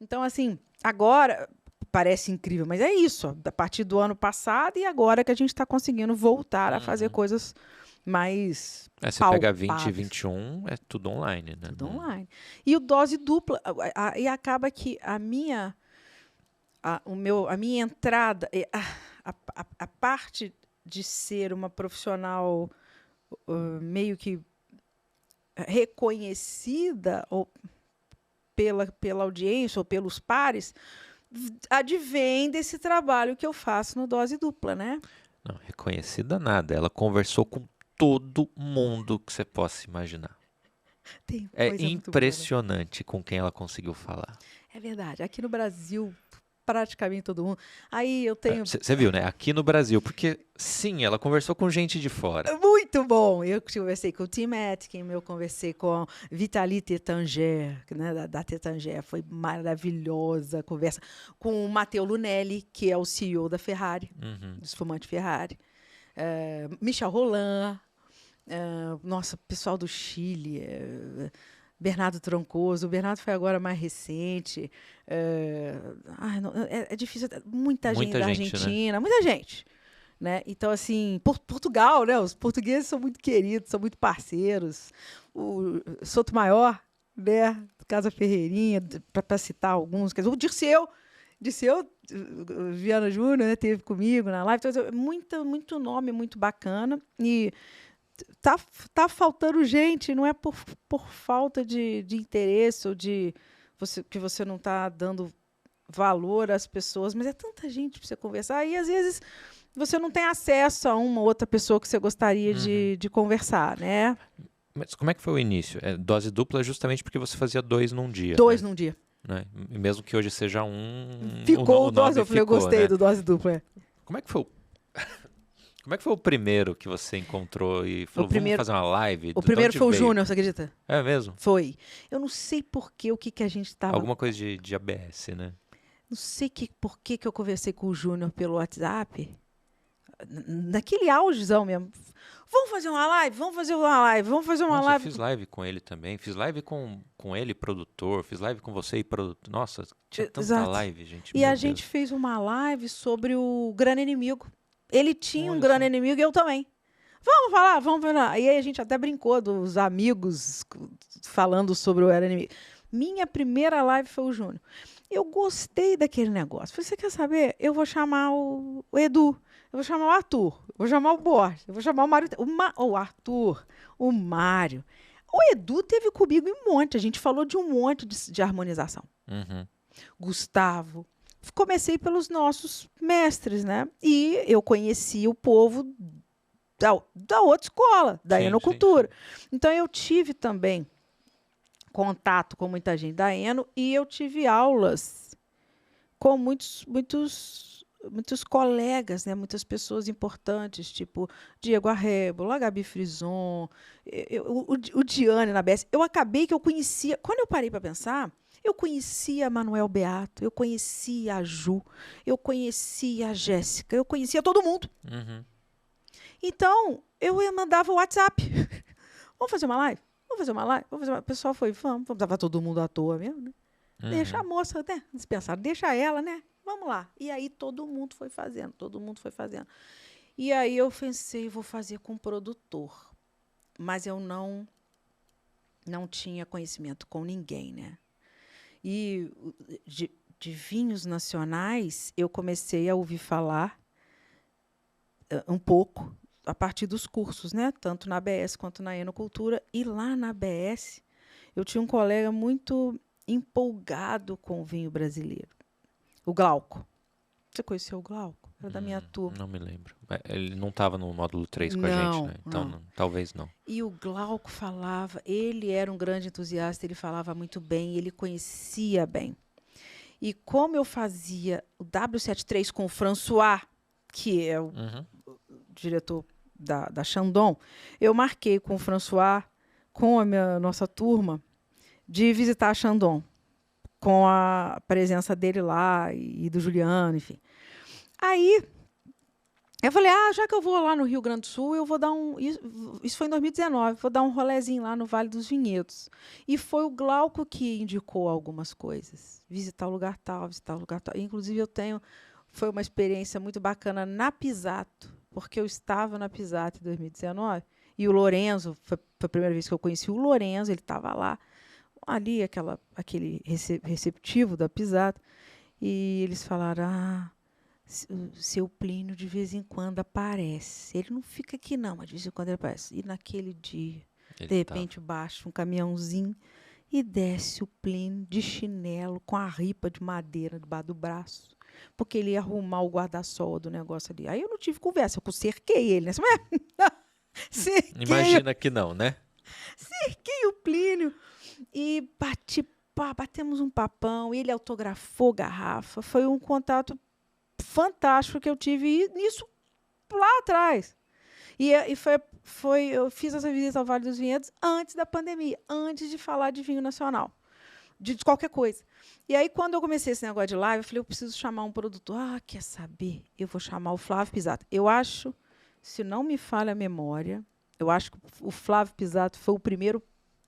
Então, assim, agora parece incrível, mas é isso. A partir do ano passado e agora que a gente está conseguindo voltar a fazer Uhum. coisas mais Você pega 20 e palpáveis. 21, é tudo online, né? Tudo online. E o dose dupla. E acaba que a minha entrada, a parte de ser uma profissional meio que reconhecida ou pela audiência ou pelos pares, advém desse trabalho que eu faço no dose dupla, né? Não, reconhecida nada. Ela conversou com todo mundo que você possa imaginar. Tem É coisa muito boa, né? impressionante com quem ela conseguiu falar. É verdade. Aqui no Brasil, praticamente todo mundo. Aí eu tenho. Você viu, né? Aqui no Brasil, porque sim, ela conversou com gente de fora. Muito bom! Eu conversei com o Tim Atkin, eu conversei com Vitaly Tétanger, né, da Tétanger, foi maravilhosa a conversa. Com o Matteo Lunelli, que é o CEO da Ferrari, Uhum. do espumante Ferrari. Michel Roland, nossa, pessoal do Chile, Bernardo Troncoso. O Bernardo foi agora mais recente. É difícil. Muita gente Muita da gente, né? Argentina, muita gente. Né? Então, assim, Portugal, né? Os portugueses são muito queridos, são muito parceiros. O Sotomayor, né? Casa Ferreirinha, para citar alguns. Quer dizer, o Dirceu Viana Júnior, né? Teve comigo na live. Então, muito nome, muito bacana. E tá faltando gente, não é por falta de interesse ou que você não está dando valor às pessoas, mas é tanta gente para você conversar. E, às vezes, você não tem acesso a uma outra pessoa que você gostaria Uhum. de conversar, né? Mas como é que foi o início? Dose dupla justamente porque você fazia 2 num dia, Dois né? num dia. E mesmo que hoje seja um, Ficou o o dose, nome eu falei, eu ficou, gostei né? do dose dupla. Como é que foi como é que foi o primeiro que você encontrou e O falou, vamos primeiro, fazer uma live? o De primeiro onde foi o veio? Júnior, você acredita? É mesmo? Foi. Eu não sei o que a gente estava. Alguma coisa de ABS, né? Não sei por que eu conversei com o Júnior pelo WhatsApp. Naquele augezão mesmo. Vamos fazer uma live? Vamos fazer uma live? Vamos fazer uma Nossa, eu live? fiz live com ele também. Fiz live com ele, produtor. Fiz live com você e produtor. Nossa, tinha tanta Exato. live, gente. E Meu a gente Deus. fez uma live sobre o Grande Inimigo. Ele tinha um Olha grande só. inimigo e eu também. Vamos falar, vamos falar. E aí a gente até brincou dos amigos falando sobre o Grande Inimigo. Minha primeira live foi o Júnior. Eu gostei daquele negócio. Falei, você quer saber? Eu vou chamar o Edu. Eu vou chamar o Arthur. Eu vou chamar o Borges. Eu vou chamar o Mário. O Arthur. O Mário. O Edu teve comigo em um monte. A gente falou de um monte de harmonização. Uhum. Gustavo. Comecei pelos nossos mestres, né? E eu conheci o povo da outra escola, da Sim, sim, Enocultura. sim. Então, eu tive também contato com muita gente da Eno e eu tive aulas com muitos colegas, né? Muitas pessoas importantes, tipo Diego Arrebola, a Gabi Frison, o Diane na BS. Eu acabei que eu conhecia... Quando eu parei para pensar, eu conhecia a Manuel Beato, eu conhecia a Ju, eu conhecia a Jéssica, eu conhecia todo mundo. Uhum. Então, eu mandava o WhatsApp. Vamos fazer uma live? Vamos fazer uma live? O pessoal foi, vamos tava todo mundo à toa mesmo, né? Deixa a Uhum. moça, né? Dispensar, deixa ela, né? Vamos lá. E aí todo mundo foi fazendo. E aí eu pensei, vou fazer com produtor. Mas eu não tinha conhecimento com ninguém, né? E de vinhos nacionais, eu comecei a ouvir falar um pouco a partir dos cursos, né? Tanto na ABS quanto na Enocultura. E lá na ABS, eu tinha um colega muito empolgado com o vinho brasileiro. O Glauco. Você conheceu o Glauco? Era da minha turma. Não me lembro. Ele não estava no módulo 3 com a gente, Não, né? Então, não. talvez não. E o Glauco falava, ele era um grande entusiasta, ele falava muito bem, ele conhecia bem. E como eu fazia o W73 com o François, que é o diretor da Chandon, eu marquei com o François, com a nossa turma, de visitar a Chandon, com a presença dele lá e do Juliano, enfim. Aí Eu falei, já que eu vou lá no Rio Grande do Sul, eu vou dar um... Isso foi em 2019, vou dar um rolezinho lá no Vale dos Vinhedos. E foi o Glauco que indicou algumas coisas. Visitar o lugar tal, visitar o lugar tal. Inclusive, foi uma experiência muito bacana na Pisato, porque eu estava na Pisato em 2019, e o Lorenzo, foi a primeira vez que eu conheci o Lorenzo, ele estava lá, ali, aquele receptivo da Pisato, e eles falaram, o seu Plínio de vez em quando aparece. Ele não fica aqui, não, mas de vez em quando ele aparece. E naquele dia, Ele de repente, baixa um caminhãozinho e desce o Plínio de chinelo com a ripa de madeira debaixo do braço, porque ele ia arrumar o guarda-sol do negócio ali. Aí eu não tive conversa, eu cerquei ele, né? Cerquei, Imagina que não, né? cerquei o Plínio e batemos um papão, ele autografou garrafa. Foi um contato fantástico que eu tive nisso lá atrás. E eu fiz essa visita ao Vale dos Vinhedos antes da pandemia, antes de falar de vinho nacional, de qualquer coisa. E aí, quando eu comecei esse negócio de live, eu falei, eu preciso chamar um produtor. Quer saber? Eu vou chamar o Flávio Pisato. Eu acho, se não me falha a memória, eu acho que o Flávio Pisato foi o primeiro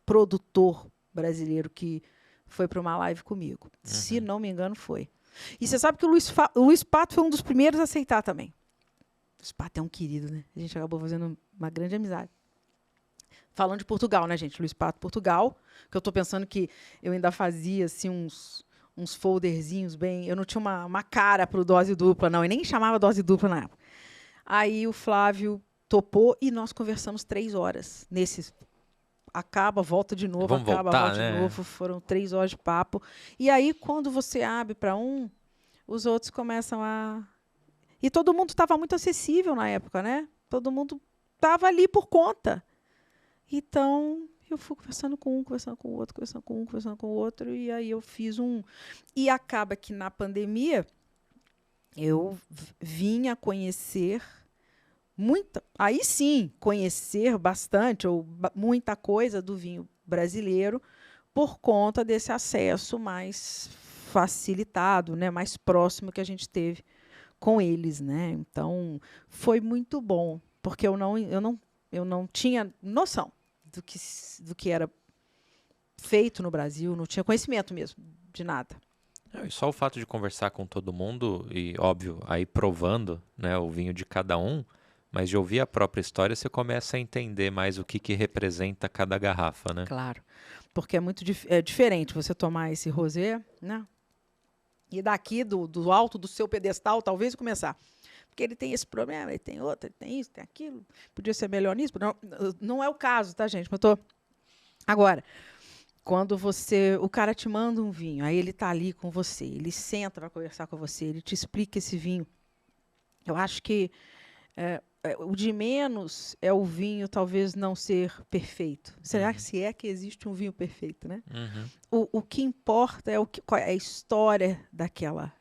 produtor brasileiro que foi para uma live comigo. Se não me engano, foi. E você sabe que o Luiz Pato foi um dos primeiros a aceitar também. O Luiz Pato é um querido, né? A gente acabou fazendo uma grande amizade. Falando de Portugal, né, gente? Luiz Pato, Portugal. Que eu estou pensando que eu ainda fazia assim, uns folderzinhos bem... Eu não tinha uma cara para o dose dupla, não. E nem chamava dose dupla na época. Aí o Flávio topou e nós conversamos 3 horas. Acaba, volta de novo, Vamos acaba, voltar, volta né? de novo. Foram 3 horas de papo. E aí, quando você abre para os outros começam a... E todo mundo estava muito acessível na época, né? Todo mundo estava ali por conta. Então, eu fui conversando com um, conversando com o outro, conversando com um, conversando com o outro, e aí eu fiz um... E acaba que na pandemia, eu vim a conhecer aí sim, conhecer bastante, ou muita coisa do vinho brasileiro, por conta desse acesso mais facilitado, né, mais próximo que a gente teve com eles, né? Então, foi muito bom, porque eu não tinha noção do que era feito no Brasil, não tinha conhecimento mesmo de nada. E só o fato de conversar com todo mundo e, óbvio, aí provando, né, o vinho de cada um, mas de ouvir a própria história, você começa a entender mais o que representa cada garrafa, né? Claro, porque é diferente você tomar esse rosé, né? E daqui, do alto do seu pedestal, talvez começar. Porque ele tem esse problema, ele tem outro, ele tem isso, tem aquilo. Podia ser melhor nisso. Não é o caso, tá, gente? Mas Agora, quando o cara te manda um vinho, aí ele está ali com você, ele senta para conversar com você, ele te explica esse vinho. Eu acho que o de menos é o vinho talvez não ser perfeito. Será que se é que existe um vinho perfeito, né? O que importa qual é a história daquela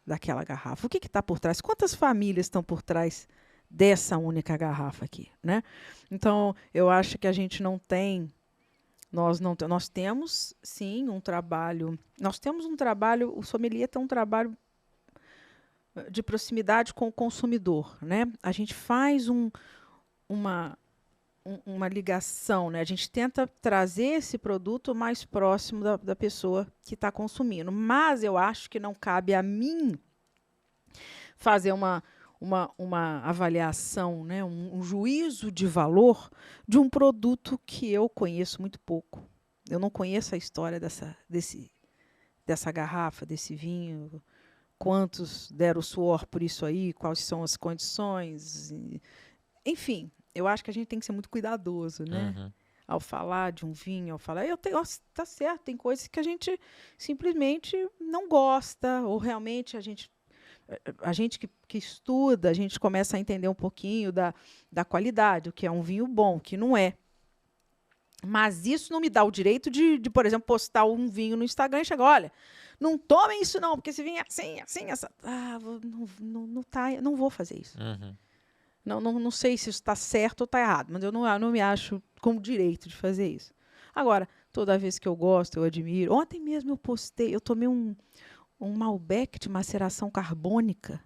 garrafa. O que está por trás? Quantas famílias estão por trás dessa única garrafa aqui, né? Então, eu acho que a gente não tem... Nós temos, sim, um trabalho... Nós temos um trabalho... O sommelier tem um trabalho de proximidade com o consumidor, né? A gente faz uma ligação, né? A gente tenta trazer esse produto mais próximo da pessoa que está consumindo. Mas eu acho que não cabe a mim fazer uma avaliação, né? um juízo de valor de um produto que eu conheço muito pouco. Eu não conheço a história dessa garrafa, desse vinho, quantos deram suor por isso aí, quais são as condições. Enfim, eu acho que a gente tem que ser muito cuidadoso, né? Ao falar de um vinho, tá certo, tem coisas que a gente simplesmente não gosta, ou realmente a gente que estuda, a gente começa a entender um pouquinho da qualidade, o que é um vinho bom, o que não é. Mas isso não me dá o direito de, por exemplo, postar um vinho no Instagram e chegar, olha, não tomem isso não, porque esse vinho é assim, essa... não vou fazer isso. Não sei se isso está certo ou está errado, mas eu não me acho com o direito de fazer isso. Agora, toda vez que eu gosto, eu admiro. Ontem mesmo eu tomei um Malbec de maceração carbônica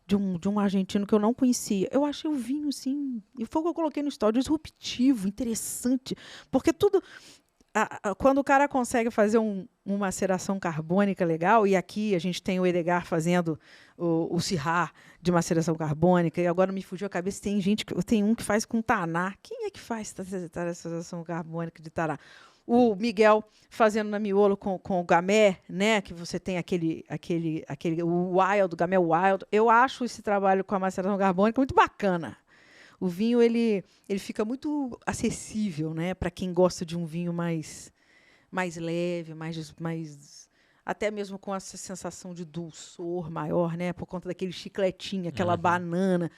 de um argentino que eu não conhecia. Eu achei o vinho, assim, e foi o que eu coloquei no story, disruptivo, interessante, porque tudo... Quando o cara consegue fazer uma maceração carbônica legal, e aqui a gente tem o Edgar fazendo o Syrah de maceração carbônica, e agora me fugiu a cabeça, tem um que faz com taná. Quem é que faz maceração carbônica de taná? O Miguel fazendo na miolo com o gamé, né? Que você tem o wild, o gamé wild. Eu acho esse trabalho com a maceração carbônica muito bacana. O vinho ele fica muito acessível, né, para quem gosta de um vinho mais leve, mais até mesmo com essa sensação de dulçor maior, né, por conta daquele chicletinho, aquela banana.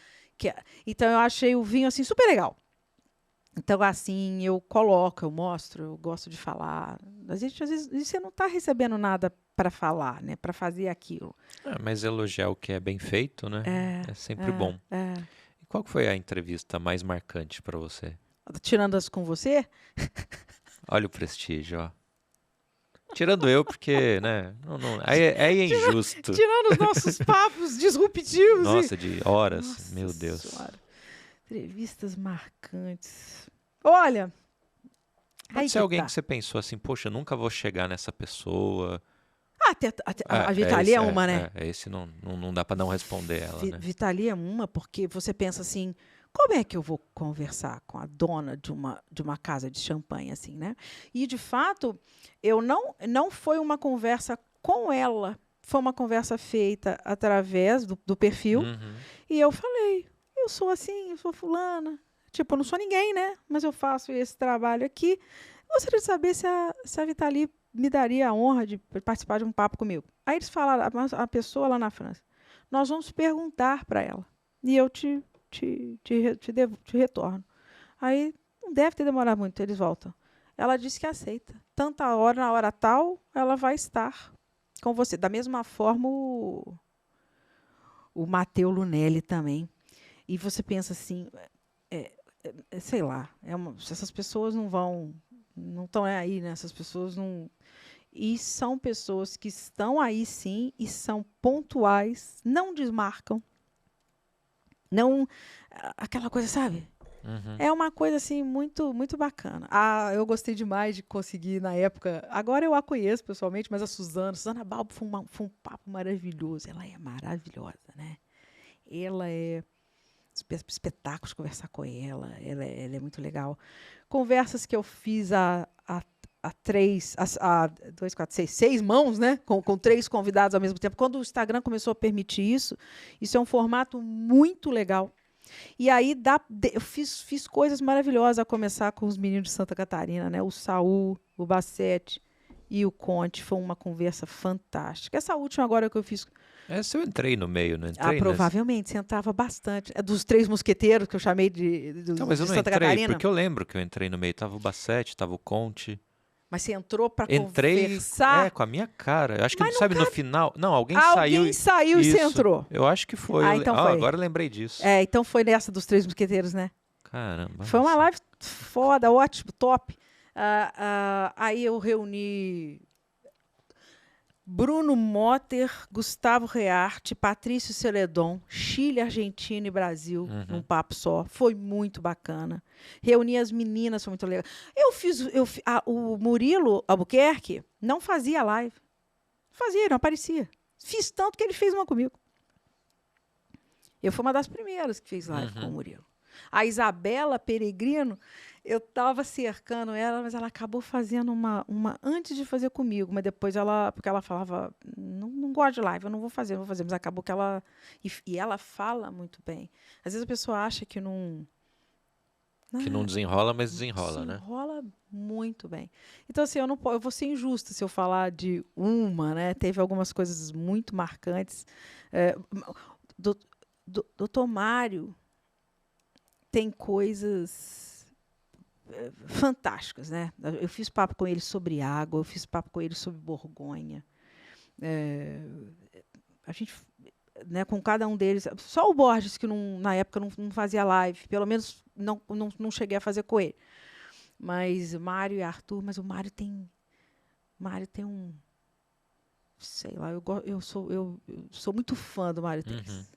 Então eu achei o vinho assim super legal. Então, assim, eu mostro, eu gosto de falar. Às vezes você não está recebendo nada para falar, né, para fazer aquilo. Mas elogiar o que é bem feito, né? É sempre bom. E qual que foi a entrevista mais marcante para você? Tirando as com você? Olha o prestígio, ó. Tirando eu, porque, né? Aí é injusto. Tirando os nossos papos disruptivos. Nossa, de horas. Nossa Meu Deus. Senhora. Entrevistas marcantes. Olha. Pode ser alguém que você pensou assim, poxa, eu nunca vou chegar nessa pessoa. A Vitali é uma, né? Esse não dá para não responder ela, né? Vitali é uma, porque você pensa assim, como é que eu vou conversar com a dona de uma casa de champanhe, assim, né? E, de fato, não foi uma conversa com ela, foi uma conversa feita através do perfil, e eu falei, eu sou assim, eu sou fulana, tipo, eu não sou ninguém, né? Mas eu faço esse trabalho aqui. Gostaria de saber se a Vitali me daria a honra de participar de um papo comigo. Aí eles falaram, a pessoa lá na França, nós vamos perguntar para ela, e eu te retorno. Aí não deve ter demorado muito, eles voltam. Ela disse que aceita. Tanta hora, na hora tal, ela vai estar com você. Da mesma forma, o Matteo Lunelli também. E você pensa assim, sei lá, essas pessoas não estão aí, né? Essas pessoas não... E são pessoas que estão aí, sim, e são pontuais, não desmarcam. Não, aquela coisa, sabe? É uma coisa assim muito muito bacana. Eu gostei demais de conseguir na época. Agora eu a conheço pessoalmente, mas a Suzana Balbo foi um papo maravilhoso. Ela é maravilhosa, né? Ela é espetáculo de conversar com ela. Ela é muito legal. Conversas que eu fiz a 2, 4, 6, 6 mãos, né? Com 3 convidados ao mesmo tempo. Quando o Instagram começou a permitir isso é um formato muito legal. E aí eu fiz coisas maravilhosas, a começar com os meninos de Santa Catarina, né? O Saul, o Bassete e o Conte. Foi uma conversa fantástica. Essa última agora que eu fiz... Essa eu entrei no meio, não entrei? Provavelmente, você entrava bastante. É dos 3 mosqueteiros que eu chamei mas eu não Santa entrei, Catarina. porque eu lembro que eu entrei no meio. Tava o Bassete, tava o Conte. Mas você entrou para conversar? Com a minha cara. Acho que, no final... Não, alguém saiu e você entrou. Eu acho que foi. Então foi. Agora eu lembrei disso. Então foi nessa dos 3 mosqueteiros, né? Caramba. Foi uma live foda, ótimo, top. Aí eu reuni Bruno Motter, Gustavo Rearte, Patrício Celedon, Chile, Argentina e Brasil, num papo só. Foi muito bacana. Reuni as meninas, foi muito legal. O Murilo Albuquerque não fazia live. Não aparecia. Fiz tanto que ele fez uma comigo. Eu fui uma das primeiras que fez live com o Murilo. A Isabela Peregrino, eu estava cercando ela, mas ela acabou fazendo uma antes de fazer comigo, mas depois porque ela falava, não gosto de live, eu não vou fazer, mas acabou que ela... E ela fala muito bem. Às vezes a pessoa acha que não... Que não desenrola, mas desenrola, né? Desenrola muito bem. Então, assim, eu vou ser injusta se eu falar de uma, né? Teve algumas coisas muito marcantes. Doutor Mário tem coisas fantásticas, né? Eu fiz papo com ele sobre água, eu fiz papo com ele sobre Borgonha. A gente, né, com cada um deles, só o Borges que na época não fazia live, pelo menos não cheguei a fazer com ele. Mas Mário e Arthur, mas o Mário tem um, sei lá, eu sou muito fã do Mário Terres.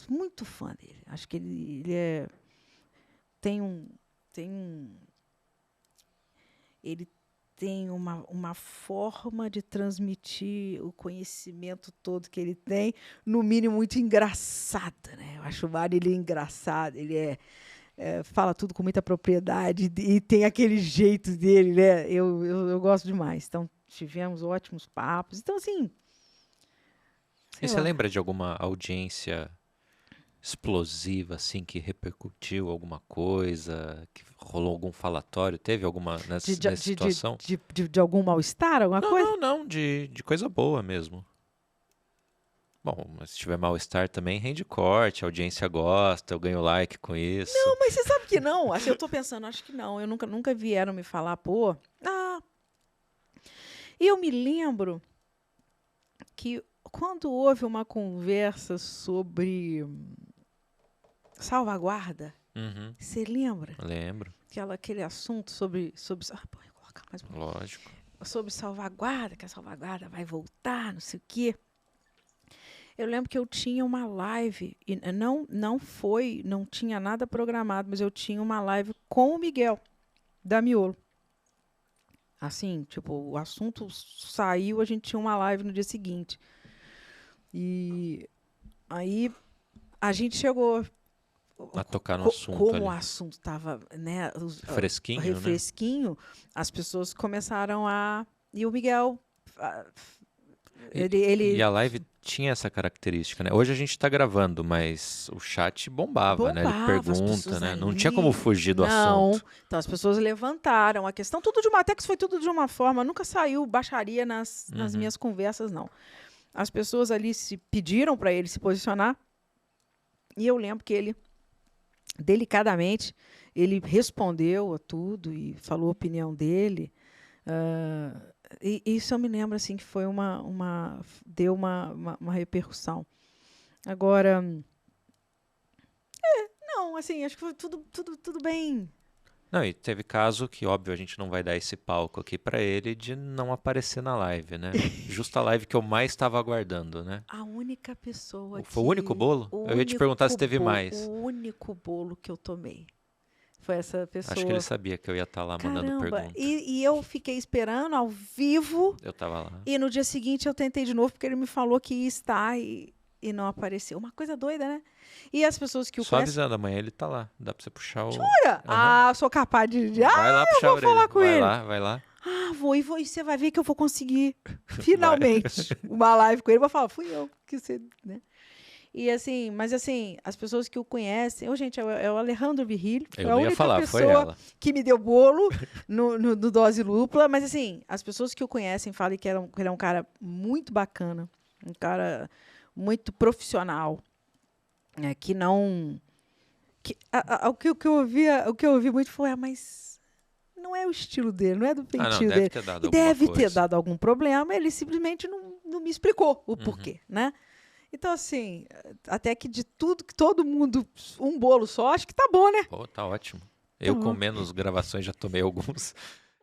muito fã dele. Acho que ele é tem um ele tem uma forma de transmitir o conhecimento todo que ele tem, no mínimo muito engraçada, né? Eu acho o Mário ele engraçado, ele fala tudo com muita propriedade e tem aquele jeito dele, né? Eu gosto demais. Então, tivemos ótimos papos. Então, assim, E sei você lá. lembra de alguma audiência explosiva, assim, que repercutiu alguma coisa, que rolou algum falatório? Teve alguma nessa situação? De algum mal-estar, alguma Não, coisa? não, de coisa boa mesmo. Bom, mas se tiver mal-estar também, rende corte, a audiência gosta, eu ganho like com isso. Não, mas você sabe que não. Assim, eu tô pensando, acho que não. Eu nunca vieram me falar, pô. E eu me lembro que quando houve uma conversa sobre salvaguarda, Uhum, você lembra? lembro, Aquele assunto sobre pô, eu vou colocar mais lógico. sobre salvaguarda, que a salvaguarda vai voltar, não sei o quê. Eu lembro que eu tinha uma live, e não tinha nada programado, mas eu tinha uma live com o Miguel, da Miolo. Assim, tipo, o assunto saiu, a gente tinha uma live no dia seguinte. E aí a gente chegou. A tocar no assunto Como ali. o assunto estava, né, Fresquinho, né? refresquinho, as pessoas começaram a. E o Miguel. Ele E a live tinha essa característica, né? Hoje a gente tá gravando, mas o chat bombava, né? Ele bombava as pergunta, pessoas né? Não ali. tinha como fugir do Não. assunto. Então as pessoas levantaram a questão. Tudo de uma. Até que foi tudo de uma forma. Nunca saiu baixaria nas minhas conversas, não. As pessoas ali se pediram para ele se posicionar. E eu lembro que ele, delicadamente, ele respondeu a tudo e falou a opinião dele. E isso eu me lembro assim que foi deu uma repercussão. Agora, não, assim, acho que foi tudo bem. Não, e teve caso que, óbvio, a gente não vai dar esse palco aqui pra ele de não aparecer na live, né? Justa a live que eu mais estava aguardando, né? A única pessoa Foi o único bolo? Eu ia te perguntar se teve mais. O único bolo que eu tomei foi essa pessoa. Acho que ele sabia que eu ia estar lá mandando Caramba, pergunta. e eu fiquei esperando ao vivo. Eu tava lá. E no dia seguinte eu tentei de novo, porque ele me falou que ia estar e não apareceu. Uma coisa doida, né? E as pessoas que o Só conhecem... avisando, amanhã ele tá lá. Dá pra você puxar o... Jura? Aham. Sou capaz de... Vai lá puxar a orelha. falar com vai ele. lá, vai lá. Vou. E você vai ver que eu vou conseguir, finalmente, uma live com ele. Eu vou falar, fui eu que você... Né? E assim, mas assim, as pessoas que o conhecem... Gente, é o Alejandro Virrilho. Eu É a não ia única falar, foi pessoa ela. que me deu bolo no Dose Lúpula. Mas assim, as pessoas que o conhecem falam que ele é um cara muito bacana. Um cara muito profissional. Que não... O que eu ouvi muito foi, mas não é o estilo dele, não é do feitio deve dele. ter dado E alguma deve ter coisa. dado algum problema, ele simplesmente não me explicou o porquê, né? Então, assim, até que de tudo, que todo mundo, um bolo só, acho que tá bom, né? Pô, tá ótimo. Eu com menos gravações já tomei alguns.